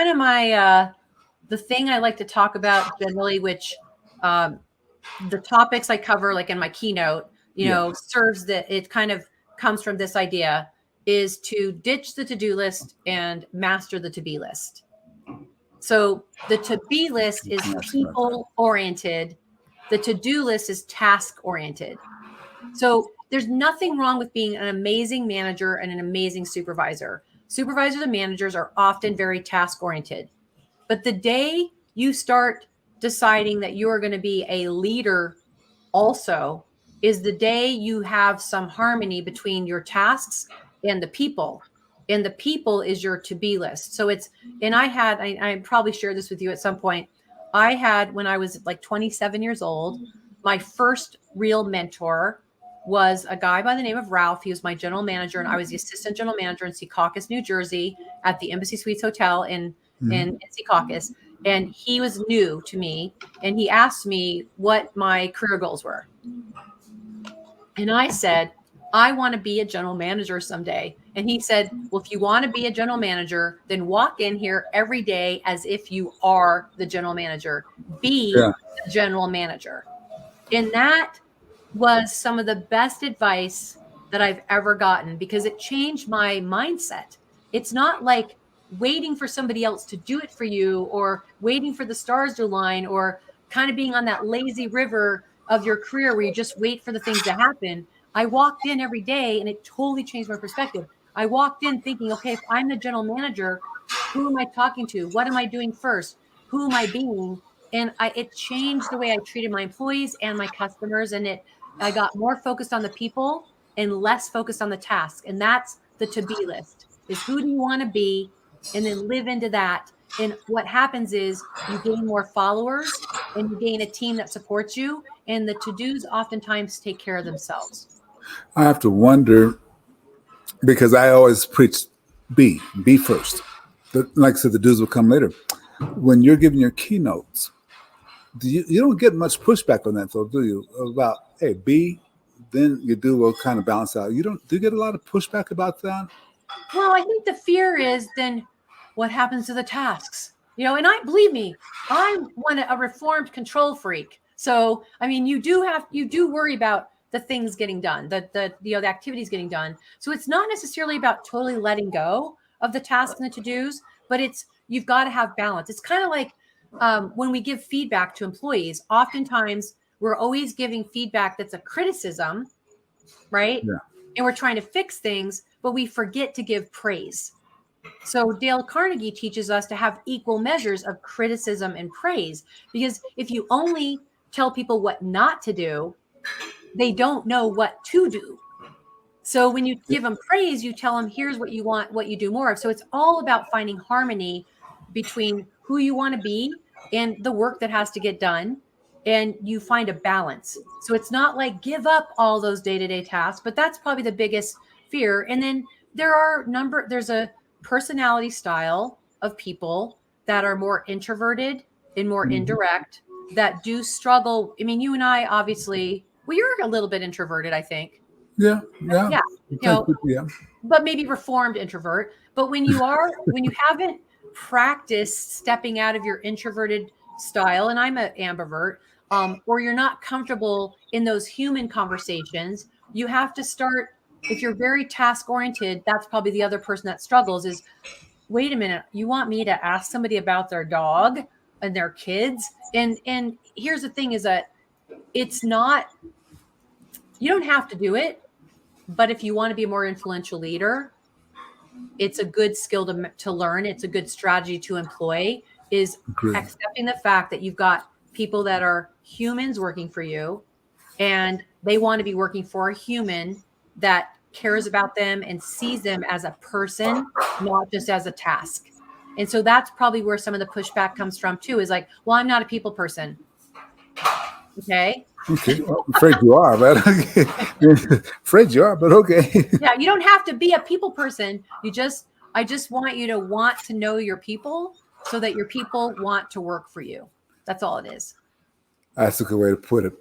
kind of the thing I like to talk about generally, which the topics I cover, like in my keynote, serves that it kind of comes from this idea is to ditch the to-do list and master the to-be list. So the to-be list is people-oriented. The to-do list is task-oriented. So there's nothing wrong with being an amazing manager and an amazing supervisor. Supervisors and managers are often very task-oriented. But the day you start deciding that you are going to be a leader also is the day you have some harmony between your tasks and the people. And the people is your to-be list. So I probably shared this with you at some point. I had, when I was like 27 years old, my first real mentor was a guy by the name of Ralph. He was my general manager, and I was the assistant general manager in Secaucus, New Jersey, at the Embassy Suites Hotel in Secaucus. And he was new to me, and he asked me what my career goals were. And I said, I want to be a general manager someday. And he said, well, if you want to be a general manager, then walk in here every day as if you are the general manager. Be the general manager. And that was some of the best advice that I've ever gotten, because it changed my mindset. It's not like waiting for somebody else to do it for you, or waiting for the stars to align, or kind of being on that lazy river of your career where you just wait for the things to happen. I walked in every day and it totally changed my perspective. I walked in thinking, okay, if I'm the general manager, who am I talking to? What am I doing first? Who am I being? And it changed the way I treated my employees and my customers. And I got more focused on the people and less focused on the task. And that's the to-be list, is who do you want to be? And then live into that. And what happens is you gain more followers and you gain a team that supports you. And the to-dos oftentimes take care of themselves. I have to wonder, because I always preach be first. Like I said, the do's will come later. When you're giving your keynotes, you don't get much pushback on that, though, do you? About, hey, be, then your do will kind of balance out. Do you get a lot of pushback about that? Well, I think the fear is then what happens to the tasks? And believe me, I'm a reformed control freak. So, I mean, you do worry about the things getting done, the activities getting done. So it's not necessarily about totally letting go of the tasks and the to-dos, but you've got to have balance. It's kind of like when we give feedback to employees, oftentimes we're always giving feedback that's a criticism, right? Yeah. And we're trying to fix things, but we forget to give praise. So Dale Carnegie teaches us to have equal measures of criticism and praise, because if you only tell people what not to do, they don't know what to do. So when you give them praise, you tell them, here's what you want, what you do more of. So it's all about finding harmony between who you want to be and the work that has to get done. And you find a balance. So it's not like give up all those day-to-day tasks, but that's probably the biggest fear. And then there's a personality style of people that are more introverted and more indirect, that do struggle. I mean, you and I, obviously, well, you're a little bit introverted, I think. Yeah. But maybe reformed introvert. But when you haven't practiced stepping out of your introverted style, and I'm an ambivert, or you're not comfortable in those human conversations, you have to start. If you're very task oriented, that's probably the other person that struggles is, wait a minute, you want me to ask somebody about their dog and their kids? And here's the thing is that it's not, you don't have to do it, but if you want to be a more influential leader, it's a good skill to learn. It's a good strategy to employ, is accepting the fact that you've got people that are humans working for you, and they want to be working for a human that cares about them and sees them as a person, not just as a task. And so that's probably where some of the pushback comes from too, is like, well, I'm not a people person. Okay. Well, I'm afraid you are, but okay. Yeah. You don't have to be a people person. I just want you to want to know your people so that your people want to work for you. That's all it is. That's a good way to put it.